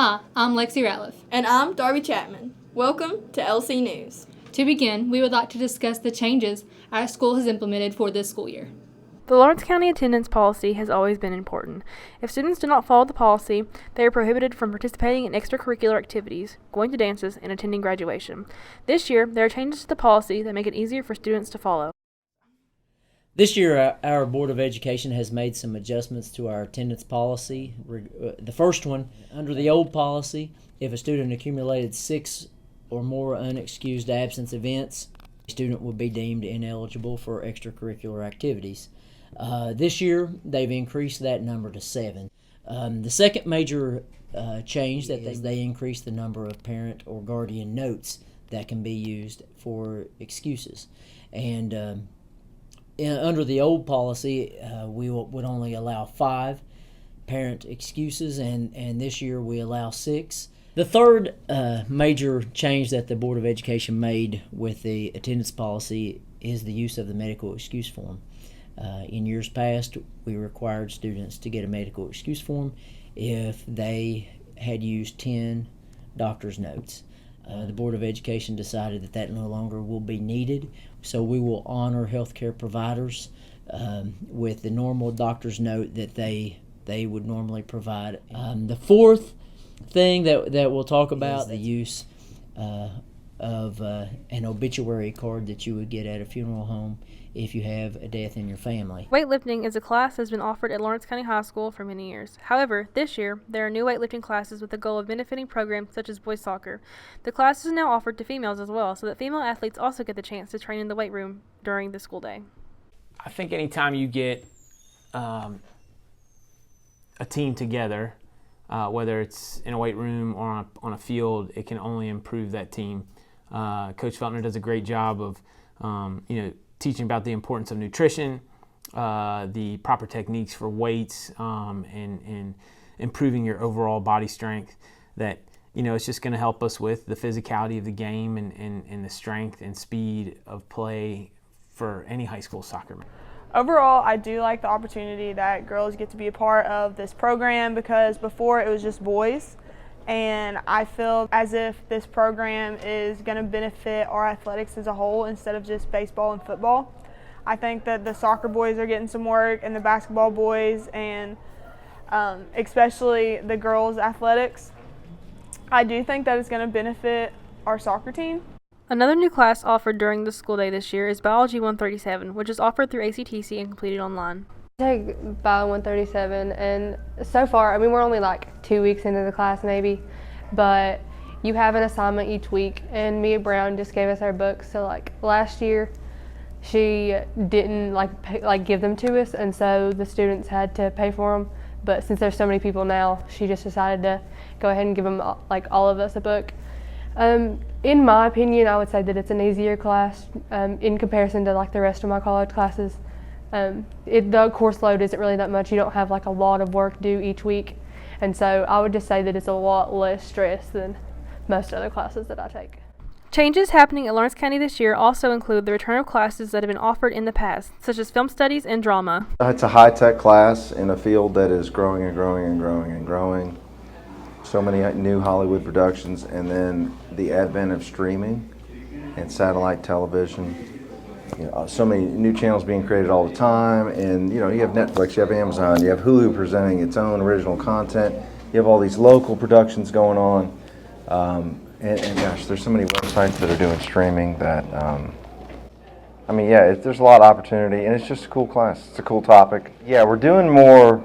Hi, I'm Lexi Ratliff. And I'm Darby Chapman. Welcome to LC News. To begin, we would like to discuss the changes our school has implemented for this school year. The Lawrence County attendance policy has always been important. If students do not follow the policy, they are prohibited from participating in extracurricular activities, going to dances, and attending graduation. This year, there are changes to the policy that make it easier for students to follow. This year, our Board of Education has made some adjustments to our attendance policy. The first one, under the old policy, if a student accumulated 6 or more unexcused absence events, the student would be deemed ineligible for extracurricular activities. This year, they've increased that number to 7. The second major change that they increased the number of parent or guardian notes that can be used for excuses. And under the old policy, we would only allow 5 parent excuses, and this year we allow 6. The third major change that the Board of Education made with the attendance policy is the use of the medical excuse form. In years past, we required students to get a medical excuse form if they had used 10 doctor's notes. The Board of Education decided that no longer will be needed, so we will honor healthcare providers with the normal doctor's note that they would normally provide. The fourth thing that we'll talk about is the use of an obituary card that you would get at a funeral home if you have a death in your family. Weightlifting is a class that has been offered at Lawrence County High School for many years. However, this year, there are new weightlifting classes with the goal of benefiting programs such as boys soccer. The class is now offered to females as well, so that female athletes also get the chance to train in the weight room during the school day. I think anytime you get a team together, whether it's in a weight room or on a field, it can only improve that team. Coach Feltner does a great job of, teaching about the importance of nutrition, the proper techniques for weights, and improving your overall body strength. That it's just going to help us with the physicality of the game and the strength and speed of play for any high school soccer. Overall, I do like the opportunity that girls get to be a part of this program because before it was just boys. And I feel as if this program is going to benefit our athletics as a whole instead of just baseball and football. I think that the soccer boys are getting some work and the basketball boys and especially the girls' athletics. I do think that it's going to benefit our soccer team. Another new class offered during the school day this year is Biology 137, which is offered through ACTC and completed online. I take Bio 137, and so far, we're only like 2 weeks into the class maybe, but you have an assignment each week, and Mia Brown just gave us our books. So like last year, she didn't give them to us, and so the students had to pay for them. But since there's so many people now, she just decided to go ahead and give them all of us a book. In my opinion, I would say that it's an easier class in comparison to the rest of my college classes. The course load isn't really that much. You don't have a lot of work due each week, and so I would just say that it's a lot less stress than most other classes that I take. Changes happening at Lawrence County this year also include the return of classes that have been offered in the past, such as film studies and drama. It's a high-tech class in a field that is growing and growing and growing and growing. So many new Hollywood productions, and then the advent of streaming and satellite television. So many new channels being created all the time, and you have Netflix, you have Amazon, you have Hulu presenting its own original content, you have all these local productions going on, and gosh, there's so many websites that are doing streaming that, there's a lot of opportunity, and it's just a cool class, it's a cool topic. Yeah, we're doing more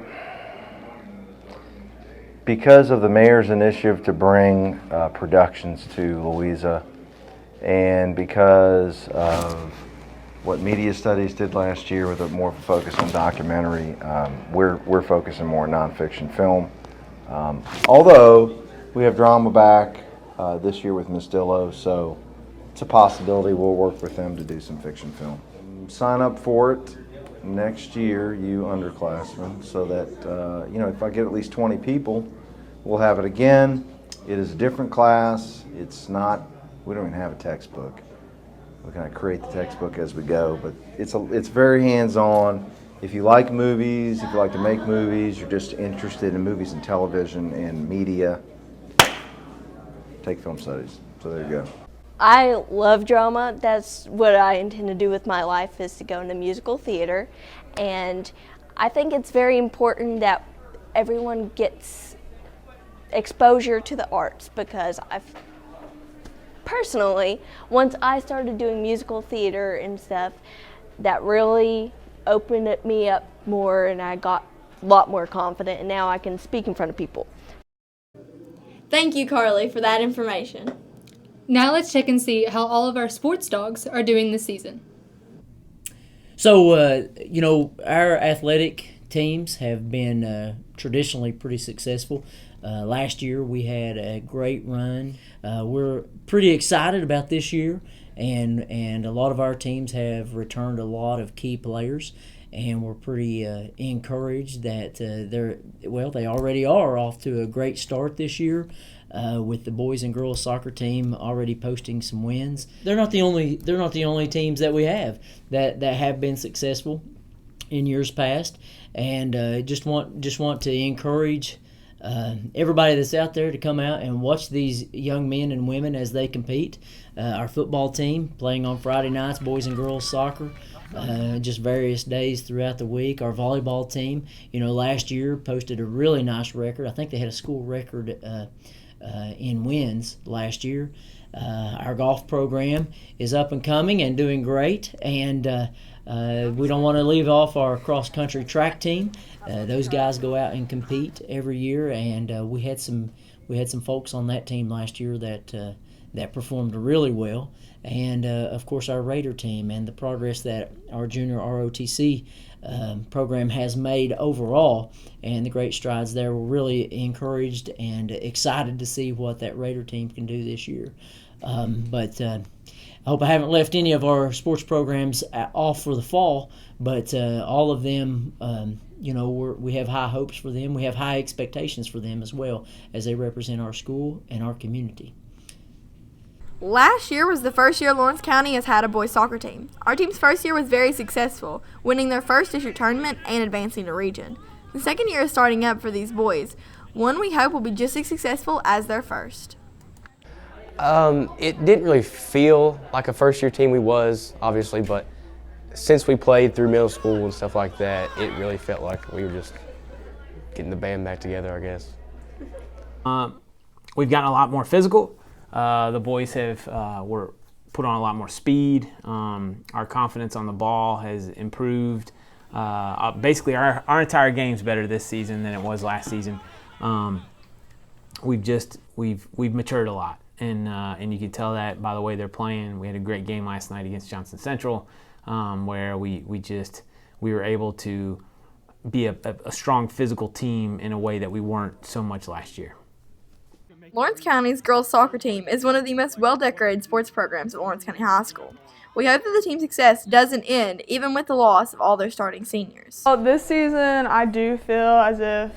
because of the mayor's initiative to bring productions to Louisa, and because of what Media Studies did last year with a more focus on documentary, we're focusing more on nonfiction film. Although we have drama back this year with Ms. Dillo, so it's a possibility we'll work with them to do some fiction film. Sign up for it next year, you underclassmen, so that if I get at least 20 people, we'll have it again. It is a different class. We don't even have a textbook. We kind of create the textbook as we go, but it's very hands-on. If you like movies, if you like to make movies, you're just interested in movies and television and media, take film studies. So there you go. I love drama. That's what I intend to do with my life, is to go into musical theater. And I think it's very important that everyone gets exposure to the arts, because personally, once I started doing musical theater and stuff, that really opened me up more, and I got a lot more confident, and now I can speak in front of people. Thank you, Carly, for that information. Now let's check and see how all of our sports dogs are doing this season. So, our athletic teams have been traditionally pretty successful. Last year we had a great run. We're pretty excited about this year, and a lot of our teams have returned a lot of key players, and we're pretty encouraged that they already are off to a great start this year. With the boys and girls soccer team already posting some wins. They're not the only teams that we have that have been successful in years past, and just want to encourage everybody that's out there to come out and watch these young men and women as they compete. Our football team playing on Friday nights, boys and girls soccer, just various days throughout the week. Our volleyball team, last year posted a really nice record. I think they had a school record in wins last year. Our golf program is up and coming and doing great, and we don't want to leave off our cross-country track team. Those guys go out and compete every year, and we had some folks on that team last year that performed really well. And of course our Raider team, and the progress that our junior ROTC program has made overall, and the great strides there. We're really encouraged and excited to see what that Raider team can do this year. But I hope I haven't left any of our sports programs off for the fall, but all of them, we have high hopes for them. We have high expectations for them as well, as they represent our school and our community. Last year was the first year Lawrence County has had a boys soccer team. Our team's first year was very successful, winning their first district tournament and advancing to region. The second year is starting up for these boys, one we hope will be just as successful as their first. It didn't really feel like a first-year team. We was, obviously, but since we played through middle school and stuff like that, it really felt like we were just getting the band back together, I guess. We've gotten a lot more physical. The boys were put on a lot more speed. Our confidence on the ball has improved. Basically, our entire game's better this season than it was last season. We've matured a lot, and you can tell that by the way they're playing. We had a great game last night against Johnson Central, where we were able to be a strong physical team in a way that we weren't so much last year. Lawrence County's girls soccer team is one of the most well-decorated sports programs at Lawrence County High School. We hope that the team's success doesn't end even with the loss of all their starting seniors. Well, this season I do feel as if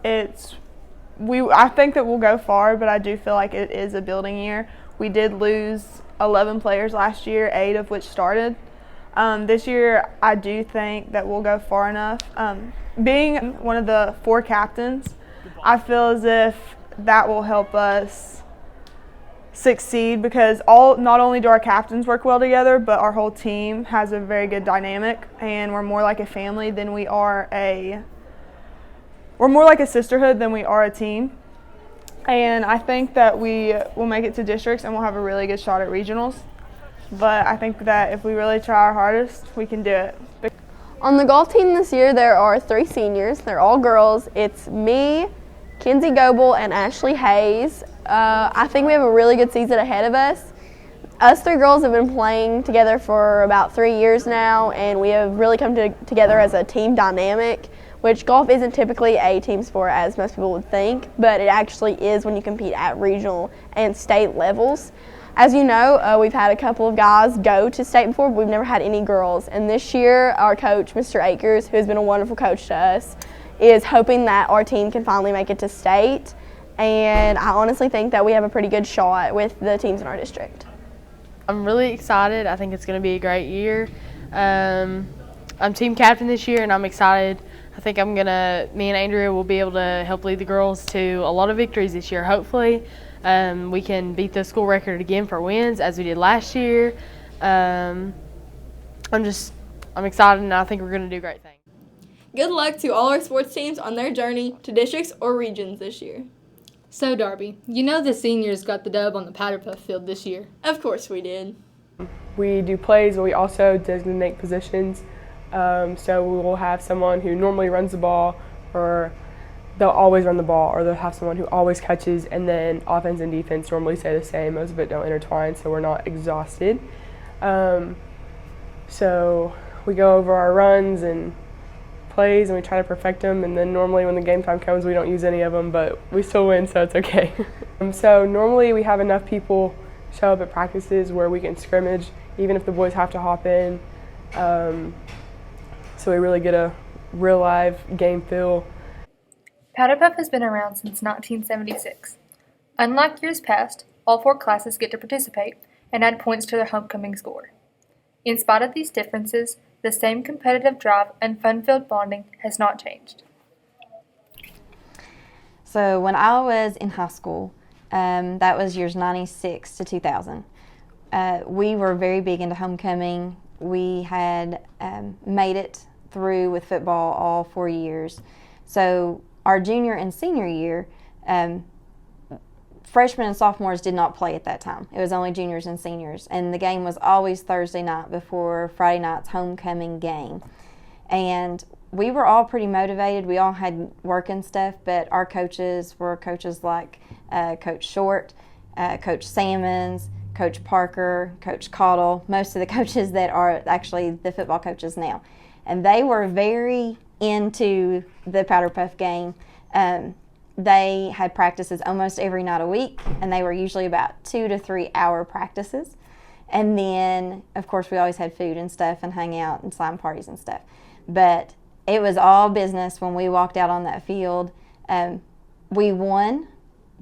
I think that we'll go far, but I do feel like it is a building year. We did lose 11 players last year, 8 of which started. This year I do think that we'll go far enough. Being one of the 4 captains, I feel as if that will help us succeed, because not only do our captains work well together, but our whole team has a very good dynamic, and we're more like a family than we're more like a sisterhood than we are a team. And I think that we will make it to districts and we'll have a really good shot at regionals. But I think that if we really try our hardest, we can do it. On the golf team this year, there are 3 seniors. They're all girls. It's me, Kenzie Goebel, and Ashley Hayes. I think we have a really good season ahead of us. Us 3 girls have been playing together for about 3 years now, and we have really come together as a team dynamic, which golf isn't typically a team sport as most people would think, but it actually is when you compete at regional and state levels. As you know, we've had a couple of guys go to state before, but we've never had any girls. And this year, our coach, Mr. Akers, who has been a wonderful coach to us, is hoping that our team can finally make it to state. And I honestly think that we have a pretty good shot with the teams in our district. I'm really excited. I think it's going to be a great year. I'm team captain this year, and I'm excited. I think me and Andrea will be able to help lead the girls to a lot of victories this year, hopefully. we can beat the school record again for wins as we did last year. I'm excited, and I think we're going to do great things. Good luck to all our sports teams on their journey to districts or regions this year. So, Darby, you know the seniors got the dub on the Powder Puff field this year. Of course we did. We do plays, but we also designate positions. So we will have someone who normally runs the ball, or they'll always run the ball, or they'll have someone who always catches, and then offense and defense normally stay the same. Most of it don't intertwine, so we're not exhausted. So we go over our runs and plays, and we try to perfect them, and then normally when the game time comes, we don't use any of them, but we still win, so it's okay. So normally we have enough people show up at practices where we can scrimmage, even if the boys have to hop in. So we really get a real live game feel. Powder Puff has been around since 1976. Unlike years past, all 4 classes get to participate and add points to their homecoming score. In spite of these differences, the same competitive drive and fun-filled bonding has not changed. So when I was in high school, that was years 96 to 2000, we were very big into homecoming. We had made it through with football all 4 years. So our junior and senior year, freshmen and sophomores did not play at that time. It was only juniors and seniors. And the game was always Thursday night before Friday night's homecoming game. And we were all pretty motivated. We all had work and stuff, but our coaches were coaches like Coach Short, Coach Salmons, Coach Parker, Coach Caudill, most of the coaches that are actually the football coaches now. And they were very into the Powder Puff game. They had practices almost every night a week, and they were usually about 2 to 3 hour practices. And then, of course, we always had food and stuff and hang out and slime parties and stuff. But it was all business when we walked out on that field. We won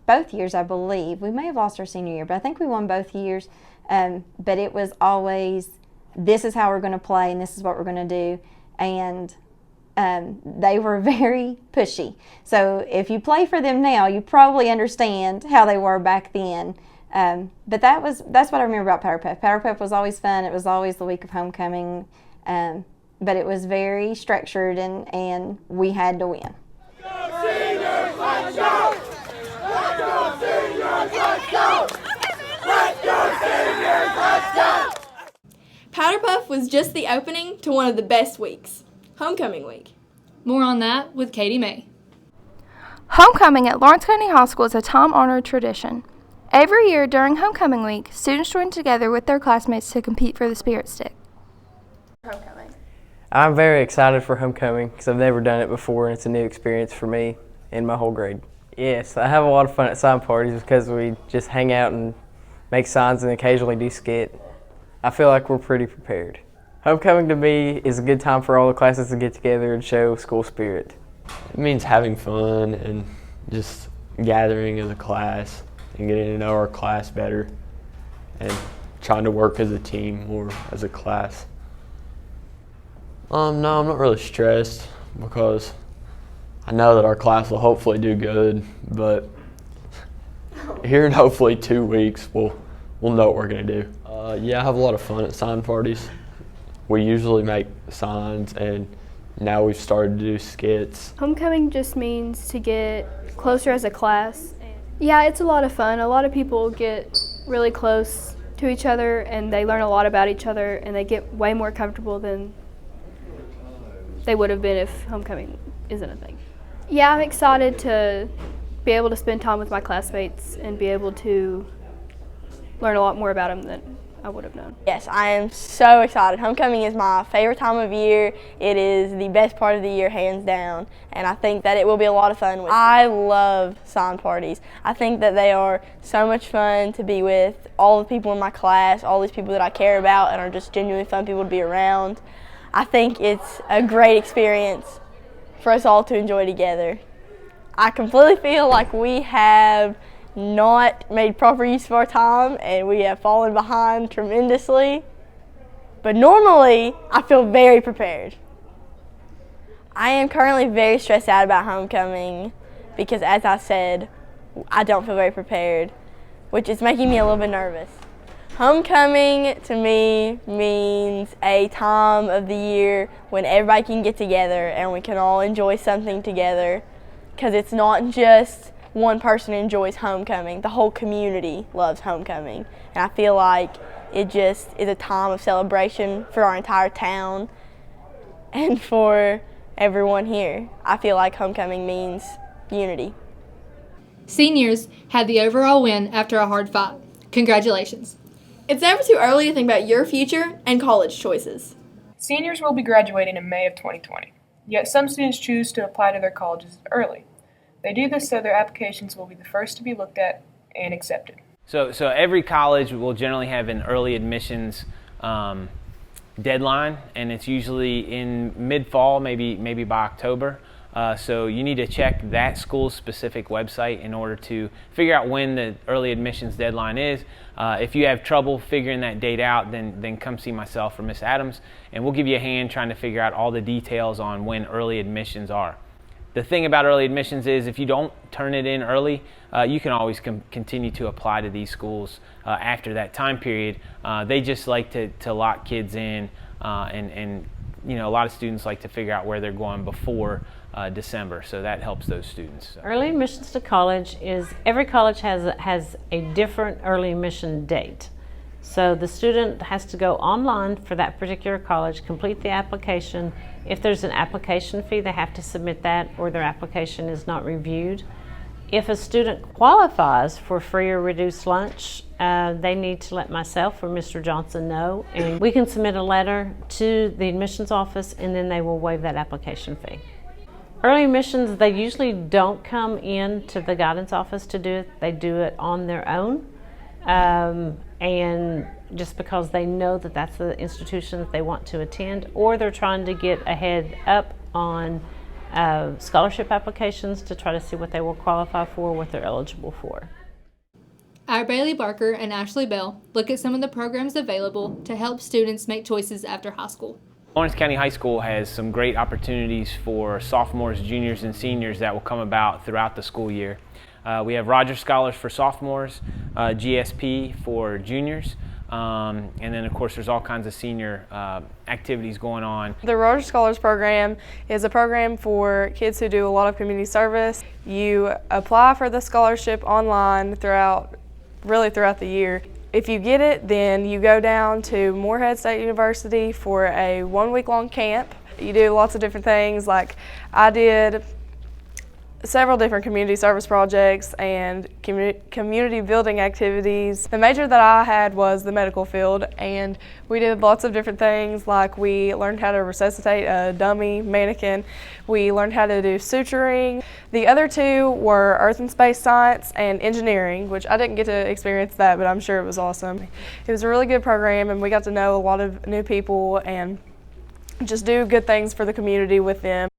both years, I believe. We may have lost our senior year, but I think we won both years. But it was always, this is how we're going to play and this is what we're going to do. And they were very pushy. So if you play for them now, you probably understand how they were back then. But that's what I remember about Powder Puff. Powder Puff was always fun. It was always the week of homecoming. But it was very structured, and we had to win. Go Seniors, let's go! Let's go Seniors, let's go! Let's go Seniors, let's go! Powder Puff was just the opening to one of the best weeks, Homecoming Week. More on that with Katie May. Homecoming at Lawrence County High School is a time-honored tradition. Every year during Homecoming Week, students join together with their classmates to compete for the Spirit Stick. Homecoming. I'm very excited for homecoming because I've never done it before, and it's a new experience for me and my whole grade. Yes, I have a lot of fun at sign parties because we just hang out and make signs and occasionally do skit. I feel like we're pretty prepared. Homecoming to me is a good time for all the classes to get together and show school spirit. It means having fun and just gathering as a class and getting to know our class better and trying to work as a team or as a class. No, I'm not really stressed because I know that our class will hopefully do good, but here in hopefully 2 weeks we'll know what we're going to do. Yeah, I have a lot of fun at sign parties. We usually make signs, and now we've started to do skits. Homecoming just means to get closer as a class. Yeah, it's a lot of fun. A lot of people get really close to each other, and they learn a lot about each other, and they get way more comfortable than they would have been if homecoming isn't a thing. Yeah, I'm excited to be able to spend time with my classmates and be able to learn a lot more about them than I would have known. Yes, I am so excited. Homecoming is my favorite time of year. It is the best part of the year, hands down, and I think that it will be a lot of fun. I love sign parties. I think that they are so much fun to be with all the people in my class, all these people that I care about and are just genuinely fun people to be around. I think it's a great experience for us all to enjoy together. I completely feel like we have not made proper use of our time and we have fallen behind tremendously. But normally, I feel very prepared. I am currently very stressed out about homecoming because, as I said, I don't feel very prepared. which is making me a little bit nervous. Homecoming to me means a time of the year when everybody can get together and we can all enjoy something together, because it's not just one person enjoys homecoming. The whole community loves homecoming, and I feel like it just is a time of celebration for our entire town and for everyone here. I feel like homecoming means unity. Seniors had the overall win after a hard fight. Congratulations. It's never too early to think about your future and college choices. Seniors will be graduating in May of 2020, yet some students choose to apply to their colleges early. They do this so their applications will be the first to be looked at and accepted. So every college will generally have an early admissions deadline, and it's usually in mid-fall, maybe by October. So you need to check that school's specific website in order to figure out when the early admissions deadline is. If you have trouble figuring that date out, then come see myself or Miss Adams, and we'll give you a hand trying to figure out all the details on when early admissions are. The thing about early admissions is if you don't turn it in early, you can always continue to apply to these schools after that time period. They just like to lock kids in, and a lot of students like to figure out where they're going before December, so that helps those students. Early admissions to college is, every college has a different early admission date. So the student has to go online for that particular college, complete the application. If there's an application fee, they have to submit that, or their application is not reviewed. If a student qualifies for free or reduced lunch, they need to let myself or Mr. Johnson know, and we can submit a letter to the admissions office, and then they will waive that application fee. Early admissions, they usually don't come in to the guidance office to do it. They do it on their own, and just because they know that that's the institution that they want to attend, or they're trying to get a head up on scholarship applications to try to see what they will qualify for, what they're eligible for. Our Bailey Barker and Ashley Bell look at some of the programs available to help students make choices after high school. Lawrence County High School has some great opportunities for sophomores, juniors, and seniors that will come about throughout the school year. We have Rogers Scholars for sophomores, GSP for juniors, and then of course there's all kinds of senior activities going on. The Rogers Scholars Program is a program for kids who do a lot of community service. You apply for the scholarship online throughout the year. If you get it, then you go down to Morehead State University for a 1 week long camp. You do lots of different things, like I did several different community service projects and community building activities. The major that I had was the medical field, and we did lots of different things, like we learned how to resuscitate a dummy mannequin. We learned how to do suturing. The other two were earth and space science and engineering, which I didn't get to experience that, but I'm sure it was awesome. It was a really good program, and we got to know a lot of new people and just do good things for the community with them.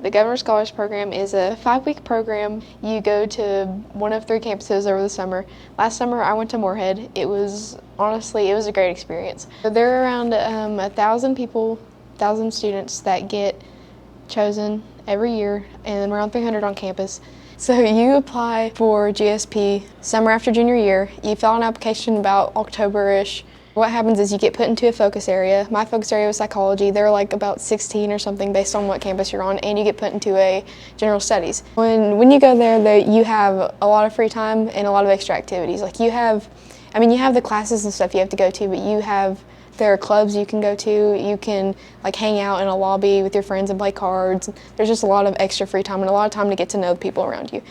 The Governor's Scholars Program is a 5-week program. You go to one of 3 campuses over the summer. Last summer I went to Morehead. It was a great experience. There are around 1,000 people, 1,000 students that get chosen every year, and around 300 on campus. So you apply for GSP summer after junior year. You fill out an application about October-ish. What happens is you get put into a focus area. My focus area was psychology. There are like about 16 or something based on what campus you're on, and you get put into a general studies. When you go there, you have a lot of free time and a lot of extra activities. Like you have the classes and stuff you have to go to, but there are clubs you can go to. You can like hang out in a lobby with your friends and play cards. There's just a lot of extra free time and a lot of time to get to know the people around you.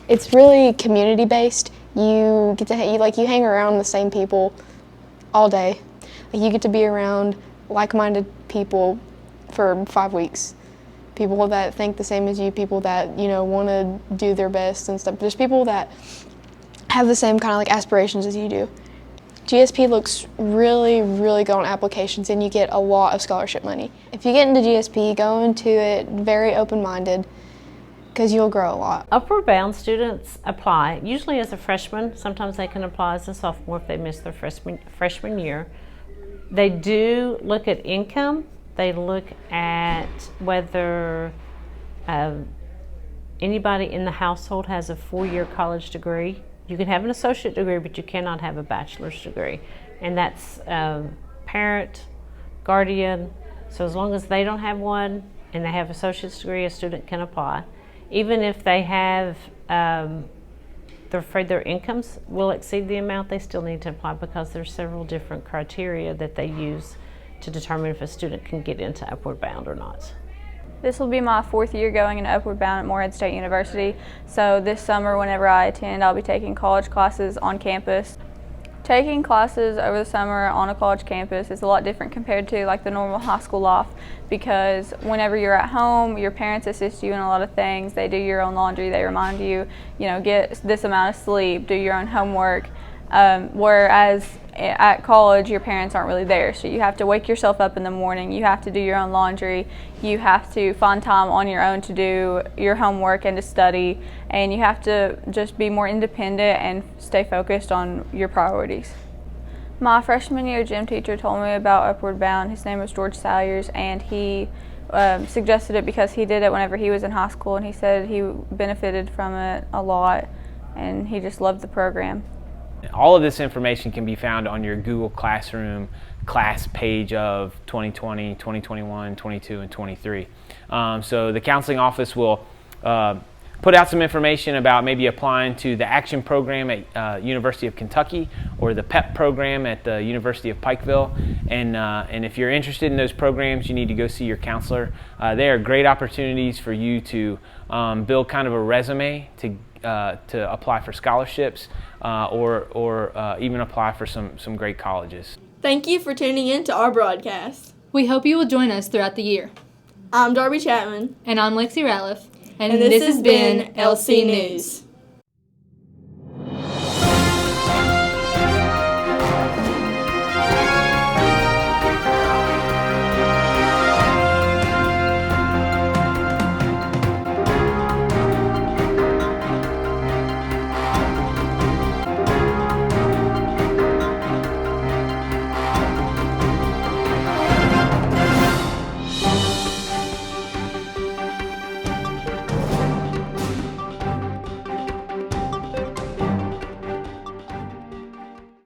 It's really community based. You get to you hang around the same people all day. You get to be around like-minded people for 5 weeks. People that think the same as you, people that, want to do their best and stuff. There's people that have the same kind of like aspirations as you do. GSP looks really, really good on applications, and you get a lot of scholarship money. If you get into GSP, go into it very open-minded, because you'll grow a lot. Upward Bound students apply, usually as a freshman. Sometimes they can apply as a sophomore if they miss their freshman year. They do look at income. They look at whether anybody in the household has a 4-year college degree. You can have an associate degree, but you cannot have a bachelor's degree. And that's parent, guardian. So as long as they don't have one and they have an associate's degree, a student can apply. Even if they have, they're afraid their incomes will exceed the amount, they still need to apply because there's several different criteria that they use to determine if a student can get into Upward Bound or not. This will be my 4th year going into Upward Bound at Morehead State University. So this summer, whenever I attend, I'll be taking college classes on campus. Taking classes over the summer on a college campus is a lot different compared to like the normal high school life, because whenever you're at home, your parents assist you in a lot of things. They do your own laundry, they remind you, get this amount of sleep, do your own homework. Whereas at college, your parents aren't really there, so you have to wake yourself up in the morning, you have to do your own laundry, you have to find time on your own to do your homework and to study, and you have to just be more independent and stay focused on your priorities. My freshman year gym teacher told me about Upward Bound. His name was George Salyers, and he suggested it because he did it whenever he was in high school, and he said he benefited from it a lot, and he just loved the program. All of this information can be found on your Google Classroom class page of 2020, 2021, 22, and 23. So the counseling office will put out some information about maybe applying to the Action program at University of Kentucky or the PEP program at the University of Pikeville. And if you're interested in those programs, you need to go see your counselor. They are great opportunities for you to build kind of a resume to apply for scholarships or even apply for some great colleges. Thank you for tuning in to our broadcast. We hope you will join us throughout the year. I'm Darby Chapman. And I'm Lexi Ratliff. And this has been LC News.